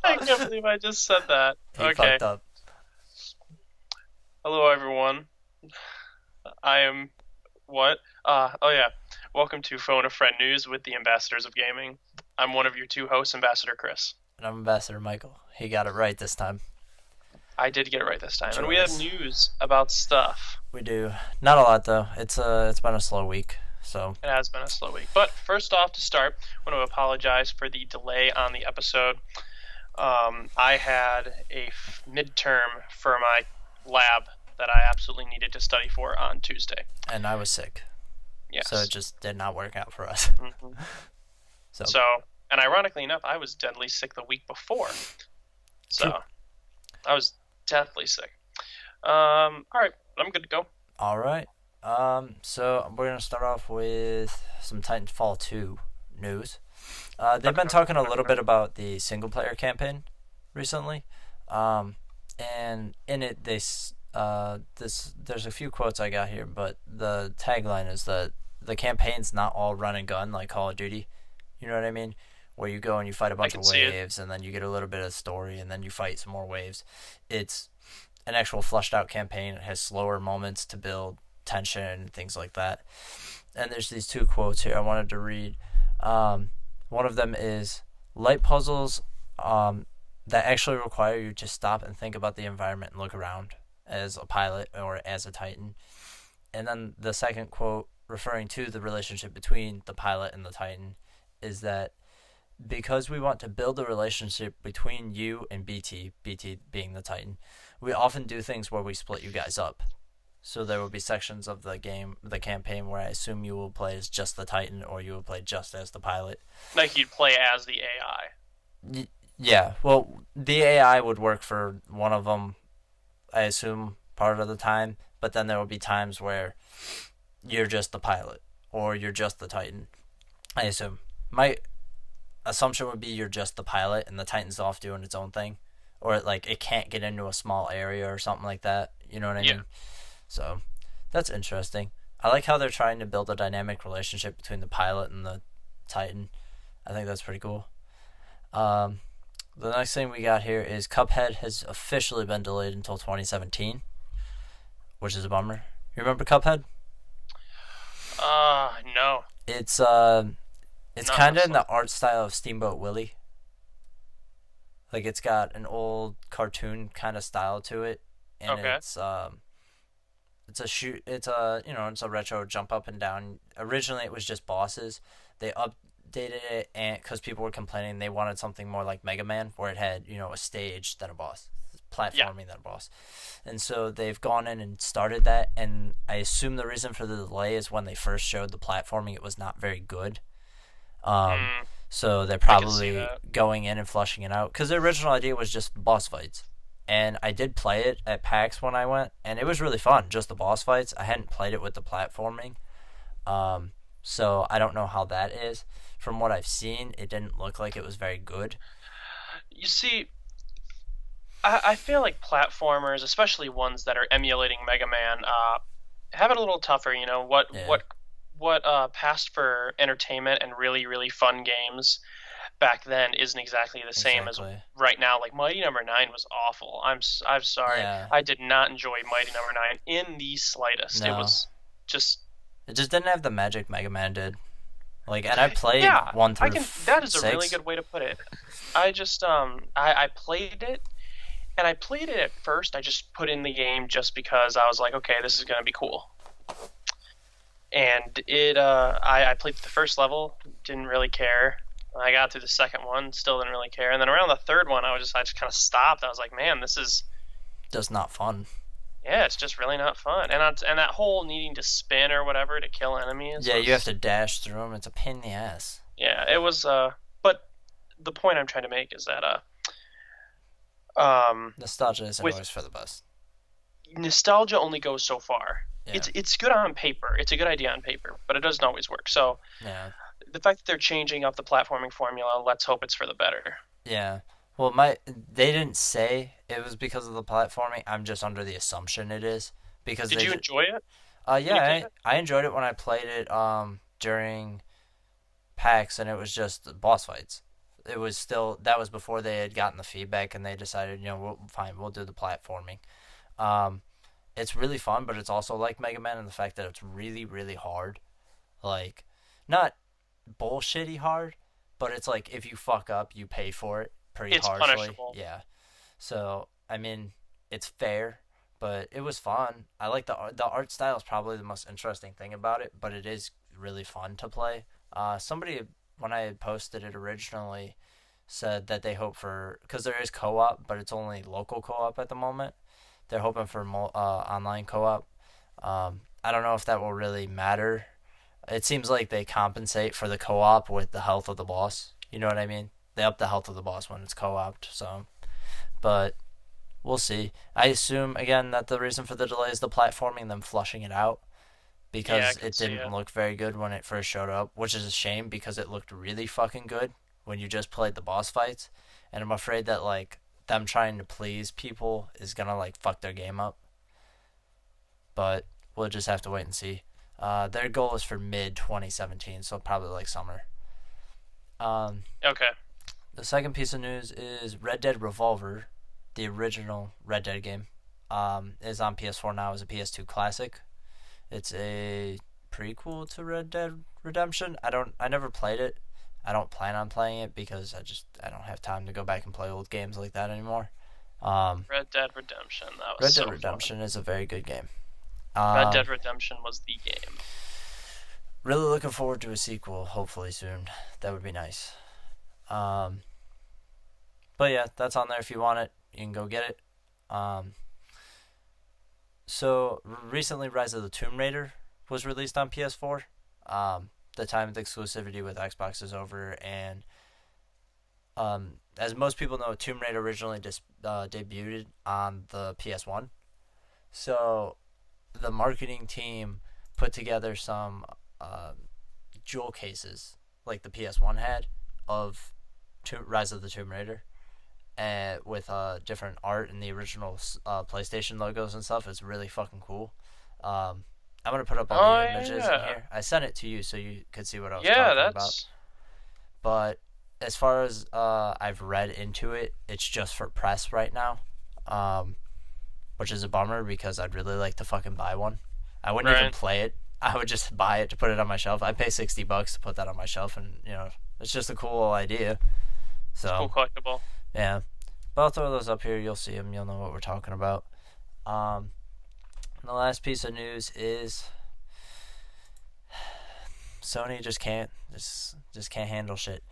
I can't believe I just said that. He Okay. fucked up. Hello, everyone. I am what? Oh yeah. Welcome to Phone a Friend News with the Ambassadors of Gaming. I'm one of your two hosts, Ambassador Chris. And I'm Ambassador Michael. He got it right this time. I did get it right this time, and we have Joyous. news about stuff. We do. Not a lot though. It's been a slow week. So It has been a slow week. But first off, to start, I want to apologize for the delay on the episode. I had a midterm for my lab that I absolutely needed to study for on Tuesday. and I was sick. So it Yes. just did not work out for us. hmm So So, and ironically enough, I was deadly sick the week before. true. So, I was deathly sick. All right, I'm good to go. All right. So we're gonna start off with some Titanfall 2 news. They've been talking a little bit about the single player campaign recently, and in it there's a few quotes I got here, but the tagline is that the campaign's not all run and gun like Call of Duty. You know what I mean? Where you go and you fight a I bunch can of see it. waves, and then you get a little bit of story, and then you fight some more waves. It's an actual fleshed out campaign. It has slower moments to build tension and things like that. And there's these two quotes here I wanted to read. One of them is light puzzles that actually require you to stop and think about the environment and look around as a pilot or as a Titan. And then the second quote, referring to the relationship between the pilot and the Titan, is that because we want to build a relationship between you and BT being the Titan, we often do things where we split you guys up. So there will be sections of the game, the campaign, where I assume you will play as just the Titan or you will play just as the pilot. Like you'd play as the AI. Yeah, well, the AI would work for one of them, I assume, part of the time, but then there will be times where you're just the pilot or you're just the Titan, I assume. My assumption would be you're just the pilot and the Titan's off doing its own thing. Or like it can't get into a small area or something like that. You know what I Yeah. mean? So that's interesting. I like how they're trying to build a dynamic relationship between the pilot and the Titan. I think that's pretty cool. Um, the next thing we got here is Cuphead has officially been delayed until 2017, which is a bummer. You remember Cuphead? No, It's uh, it's not kind of in personally. the art style of Steamboat Willie. Like it's got an old cartoon kind of style to it, and Okay. it's a shoot. It's a it's a retro jump up and down. Originally, it was just bosses. They updated it, and because people were complaining, they wanted something more like Mega Man, where it had a stage than a boss, Yeah. platforming than a boss. And so they've gone in and started that. And I assume the reason for the delay is when they first showed the platforming, it was not very good. Um, Hmm. so they're I can see probably that. going in and flushing it out because the original idea was just boss fights. And I did play it at PAX when I went, and it was really fun. Just the boss fights. I hadn't played it with the platforming, so I don't know how that is. From what I've seen, it didn't look like it was very good. You see, I feel like platformers, especially ones that are emulating Mega Man, have it a little tougher. You know Yeah, what passed for entertainment and really really fun games back then isn't exactly the same as exactly. right now. Like Mighty Number Nine was awful. I'm sorry. Yeah, I did not enjoy Mighty Number Nine in the slightest. It no, was just it just didn't have the magic Mega Man did. Like, and I played yeah. one I through can. That is a really six. good way to put it. I just I played it and I played it at first. I just put in the game just because I was like, okay, this is gonna be cool. And I played the first level, didn't really care. I got through the second one, still didn't really care. And then around the third one, I just kind of stopped. I was like, man, this is Just not fun. yeah, it's just really not fun. And that whole needing to spin or whatever to kill enemies Yeah, you have was to dash through them. It's a pain in the ass. yeah, it was. But the point I'm trying to make is that um, Nostalgia isn't with always for the best. nostalgia only goes so far. Yeah, It's good on paper. It's a good idea on paper, but it doesn't always work. So yeah, the fact that they're changing up the platforming formula, let's hope it's for the better. yeah. Well, they didn't say it was because of the platforming. I'm just under the assumption it is because Did they you just. enjoy it when Yeah, you played it? I enjoyed it when I played it during PAX, and it was just boss fights. It was still that was before they had gotten the feedback and they decided, we'll do the platforming. Um, it's really fun, but it's also like Mega Man in the fact that it's really, really hard. Like, not bullshitty hard, but it's like if you fuck up, you pay for it pretty It's harshly. punishable. Yeah. So I mean, it's fair, but it was fun. I like the art style is probably the most interesting thing about it, but it is really fun to play. Somebody when I had posted it originally said that they hope for because there is co-op, but it's only local co-op at the moment. They're hoping for online co-op. I don't know if that will really matter. It seems like they compensate for the co-op with the health of the boss. You know what I mean? They up the health of the boss when it's co-oped. So, but we'll see. I assume again that the reason for the delay is the platforming, them flushing it out Yeah, I because can it see didn't it. look very good when it first showed up, which is a shame because it looked really fucking good when you just played the boss fights. And I'm afraid that like them trying to please people is gonna like fuck their game up. But we'll just have to wait and see. Their goal is for mid 2017, so probably like summer. Um, Okay. the second piece of news is Red Dead Revolver, the original Red Dead game, is on PS4 now as a PS2 classic. It's a prequel to Red Dead Redemption. I never played it. I don't plan on playing it because I don't have time to go back and play old games like that anymore. Um, Red Dead Redemption. That was Red Dead so fun. Redemption is a very good game. Red Um, Dead Redemption was the game. really looking forward to a sequel, hopefully soon. That would be nice. Um, but yeah, that's on there if you want it. You can go get it. Um, so recently, Rise of the Tomb Raider was released on PS4. The time of the exclusivity with Xbox is over, and as most people know, Tomb Raider originally debuted on the PS1. So the marketing team put together some uh, jewel cases like the PS1 had of Rise of the Tomb Raider, and with different art and the original PlayStation logos and stuff. It's really fucking cool. Um, I'm gonna put up all Oh the images in yeah. here. I sent it to you so you could see what I was Yeah, talking about. that's But as far as I've read into it, it's just for press right now, um, which is a bummer because I'd really like to fucking buy one. I wouldn't even right. play it. I would just buy it to put it on my shelf. I'd pay $60 to put that on my shelf, and it's just a cool idea. It's a cool So collectible. yeah, but I'll throw those up here. You'll see them. You'll know what we're talking about. Um, the last piece of news is Sony just can't handle shit.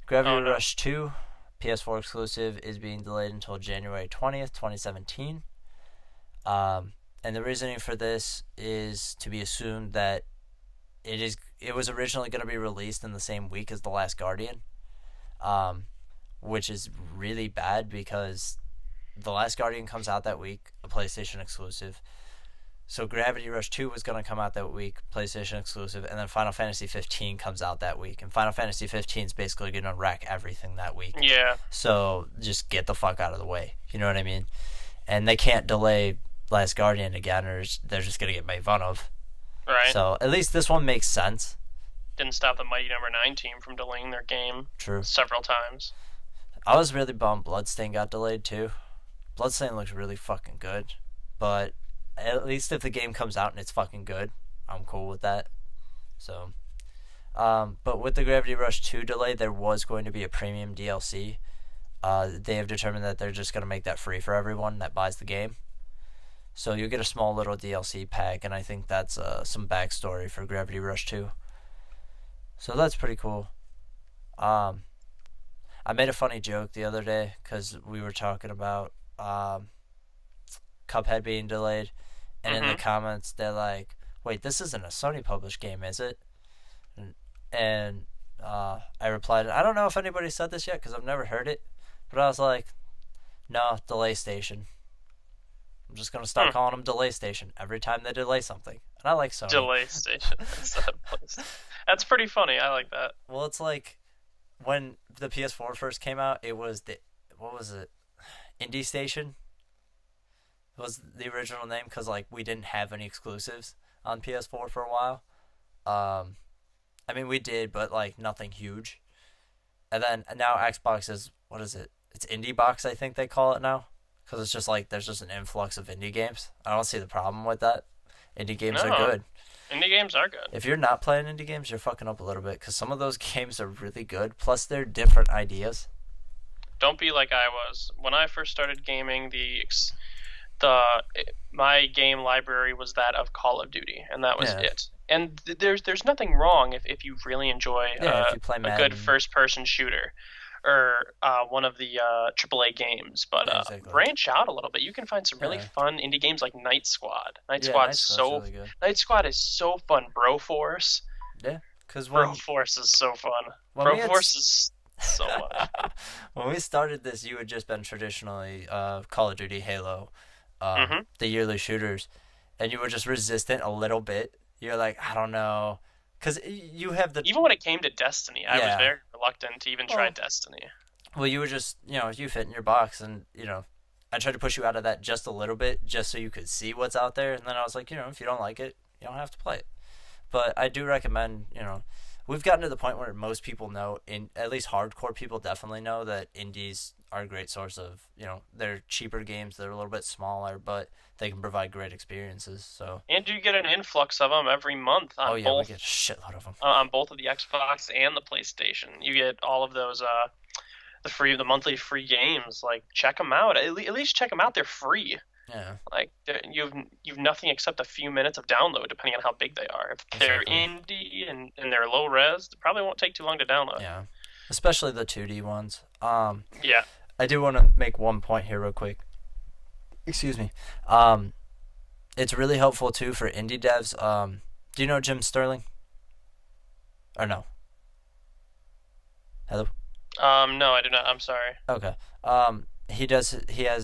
Gravity Oh no. Rush 2, PS4 exclusive, is being delayed until January 20th, 2017. And the reasoning for this is to be assumed that it was originally going to be released in the same week as The Last Guardian, um, which is really bad because The Last Guardian comes out that week, a PlayStation exclusive. So Gravity Rush 2 was going to come out that week, PlayStation exclusive, and then Final Fantasy 15 comes out that week. And Final Fantasy 15 is basically going to wreck everything that week. Yeah. So just get the fuck out of the way. You know what I mean? And they can't delay Last Guardian again, or they're just going to get made fun of. Right. So at least this one makes sense. Didn't stop the Mighty Number 9 team from delaying their game True. several times. I was really bummed Bloodstain got delayed too. Bloodstain looks really fucking good, but at least if the game comes out and it's fucking good, I'm cool with that. So, but with the Gravity Rush 2 delay, there was going to be a premium DLC. They have determined that they're just going to make that free for everyone that buys the game. So you get a small little DLC pack, and I think that's some backstory for Gravity Rush 2. So that's pretty cool. Um, I made a funny joke the other day because we were talking about Cuphead being delayed, and in the Mm-hmm. comments they're like, "Wait, this isn't a Sony published game, is it?" And I replied, "I don't know if anybody said this yet because I've never heard it, but I was like, no, Delay Station. I'm just gonna start Hmm. calling them Delay Station every time they delay something." And I like Sony. Delay station instead of PlayStation. That's pretty funny. I like that. Well, it's like when the PS4 first came out, it was the what was it? Indie Station was the original name because like we didn't have any exclusives on PS4 for a while. Um, I mean we did, but like nothing huge. And then now Xbox is, what is it? It's Indie Box, I think they call it now, because it's just like there's just an influx of indie games. I don't see the problem with that. Indie games are No, good. indie games are good. If you're not playing indie games, you're fucking up a little bit because some of those games are really good. Plus, they're different ideas. Don't be like I was when I first started gaming. The my game library was that of Call of Duty, and that was Yeah, it. And there's nothing wrong if you really enjoy yeah. If you play a good Madden, first person shooter or one of the AAA games, but yeah, exactly. branch out a little bit. You can find some really Yeah, fun indie games like Night Squad. yeah. Night Squad's really good. Night Squad is so fun. Yeah, because Broforce is so fun. when we had Broforce is so much. when we started this, you had just been traditionally Call of Duty, Halo, Hmm. the yearly shooters, and you were just resistant a little bit. You're like, I don't know, because you have the Even when it came to Destiny, I was yeah. very reluctant to even try Well, Destiny. well, you were just you fit in your box, and I tried to push you out of that just a little bit, just so you could see what's out there, and then I was like, if you don't like it, you don't have to play it. But I do recommend, we've gotten to the point where most people know, in at least hardcore people definitely know that indies are a great source of, they're cheaper games, they're a little bit smaller, but they can provide great experiences. So, And you get an influx of them every month oh yeah, we get a shitload of them. on both of the Xbox and the PlayStation. You get all of those the monthly free games. Like check them out. At least check them out. They're free. Yeah, Like you've nothing except a few minutes of download, depending on how big they are. If they're exactly. indie and they're low res, it probably won't take too long to download. Yeah, especially the 2D ones. Yeah. I do want to make one point here real quick. Excuse me. It's really helpful too for indie devs. Do you know Jim Sterling? Or no? Hello. No, I do not. I'm sorry. Okay. He has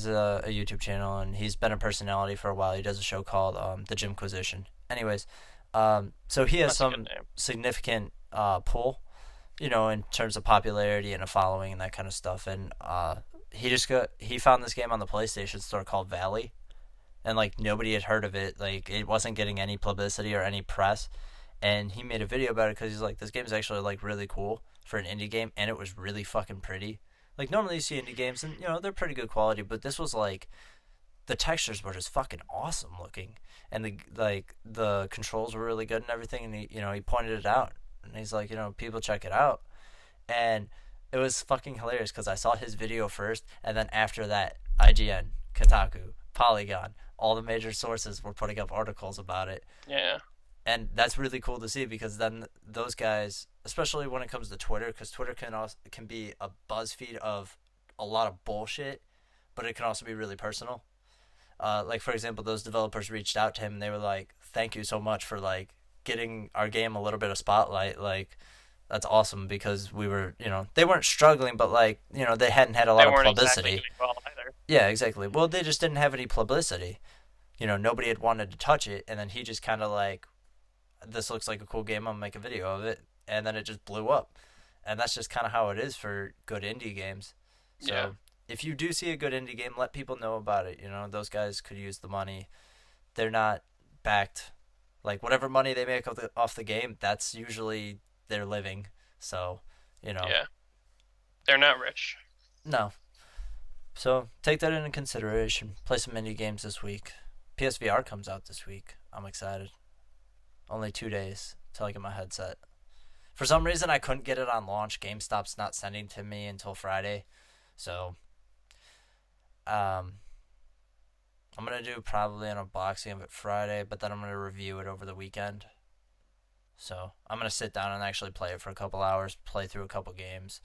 a YouTube channel and he's been a personality for a while. He does a show called The Jimquisition. Anyways, so he has That's a good some name. significant pull, in terms of popularity and a following and that kind of stuff. And he found this game on the PlayStation Store called Valley, and like nobody had heard of it. Like it wasn't getting any publicity or any press. And he made a video about it because he's like, this game's actually like really cool for an indie game, and it was really fucking pretty. Like normally you see indie games and they're pretty good quality, but this was like the textures were just fucking awesome looking, and the controls were really good and everything. And he pointed it out, and he's like, people check it out, and it was fucking hilarious because I saw his video first, and then after that, IGN, Kotaku, Polygon, all the major sources were putting up articles about it. Yeah. And that's really cool to see because then those guys, especially when it comes to Twitter, because Twitter can be a BuzzFeed of a lot of bullshit, but it can also be really personal. Like for example, those developers reached out to him and they were like, "Thank you so much for like getting our game a little bit of spotlight. Like that's awesome because we were, they weren't struggling, but like they hadn't had a They lot of weren't publicity." exactly doing well either. Yeah, exactly. Well, they just didn't have any publicity. Nobody had wanted to touch it, and then he just kind of like, this looks like a cool game, I'm gonna make a video of it, and then it just blew up. And that's just kind of how it is for good indie games. So Yeah. if you do see a good indie game, let people know about it. Those guys could use the money. They're not backed, like whatever money they make off the game, that's usually their living. So Yeah. They're not rich. no. So take that into consideration. Play some indie games this week. PSVR comes out this week. I'm excited. Only 2 days till I get my headset. For some reason, I couldn't get it on launch. GameStop's not sending to me until Friday. So, I'm going to do probably an unboxing of it Friday, but then I'm going to review it over the weekend. So, I'm going to sit down and actually play it for a couple hours, play through a couple games.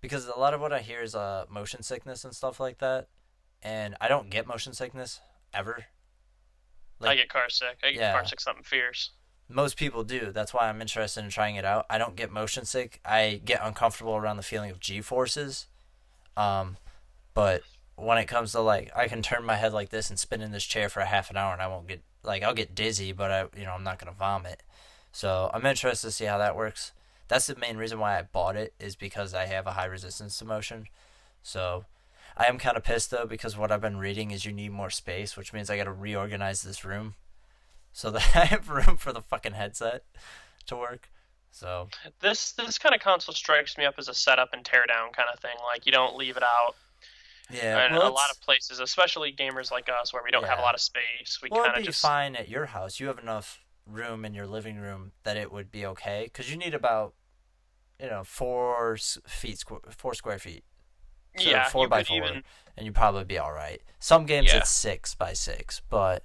Because a lot of what I hear is motion sickness and stuff like that. And I don't get motion sickness ever. I get car sick. I get Yeah. car sick something fierce. Most people do. That's why I'm interested in trying it out. I don't get motion sick. I get uncomfortable around the feeling of G-forces. But when it comes to like, I can turn my head like this and spin in this chair for a half an hour and I won't get, like, I'll get dizzy, but I'm not going to vomit. So I'm interested to see how that works. That's the main reason why I bought it, is because I have a high resistance to motion. So I am kind of pissed though, because what I've been reading is you need more space, which means I got to reorganize this room so that I have room for the fucking headset to work. So This kind of console strikes me up as a setup and tear down kind of thing. Like you don't leave it out. yeah, And well a lot it's of places, especially gamers like us, where we don't have a yeah. lot of space, we Well, it'd kind of be just fine at your house. You have enough room in your living room that it would be okay because you need about 4 square feet, so yeah. four You by could four, even and you'd probably be all right. Some games yeah. it's 6 by 6, but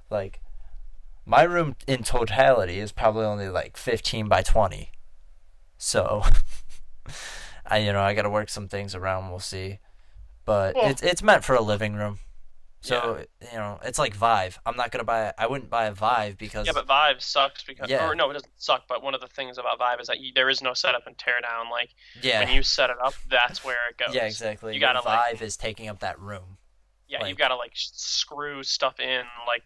like my room in totality is probably only like 15 by 20. So I got to work some things around. We'll see, but Well, it's meant for a living room. yeah. So it's like Vive. I'm not gonna buy. I wouldn't buy a Vive Yeah, because but Vive sucks because, yeah, or no, it doesn't suck. But one of the things about Vive is that there is no setup and tear down. Like when yeah, you set it up, that's where it yeah, goes. exactly. You Your gotta like, Vive is taking up that room. yeah, you've Like, gotta like screw stuff in like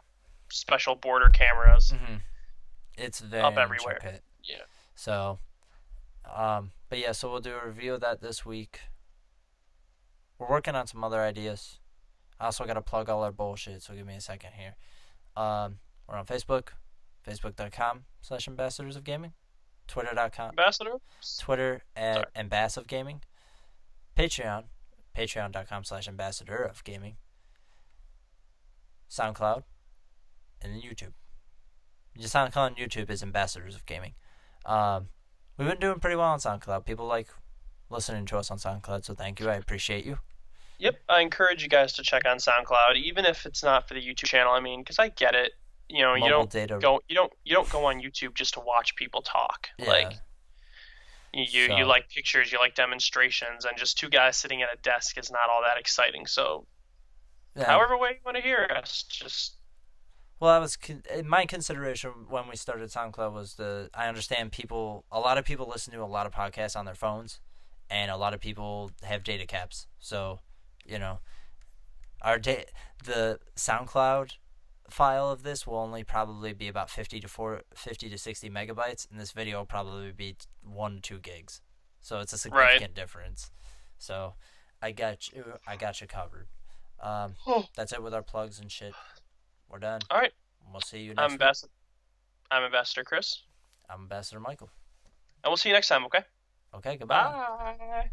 special border cameras hmm it's up very everywhere. intricate. Yeah. So, but yeah, so we'll do a review of that this week. We're working on some other ideas. I also got to plug all our bullshit, so give me a second here. We're on Facebook, facebook.com/ambassadors of gaming, twitter.com, Ambassador. Twitter Sorry. at ambassador of gaming, Patreon, patreon.com/ambassador of gaming, SoundCloud, and then YouTube. Your SoundCloud and YouTube is ambassadors of gaming. Um, we've been doing pretty well on SoundCloud. People like listening to us on SoundCloud, so thank you. I appreciate you. Yep, I encourage you guys to check on SoundCloud, even if it's not for the YouTube channel. I mean, because I get it. You Mobile don't data, you don't go on YouTube just to watch people talk. yeah. Like you So like pictures, you like demonstrations, and just two guys sitting at a desk is not all that exciting. So, yeah. however way you want to hear us, just Well, that was my consideration when we started SoundCloud was I understand a lot of people listen to a lot of podcasts on their phones, and a lot of people have data caps. So, you know, our the SoundCloud file of this will only probably be about 50 to 60 megabytes, and this video will probably be 1 to 2 gigs. So it's a right. significant difference. So I got you covered. Oh, That's it with our plugs and shit. We're done. all right. We'll see you I'm next week. Ambassador. I'm Ambassador Chris, I'm Ambassador Michael. and we'll see you next time. Okay. Okay, goodbye. Bye.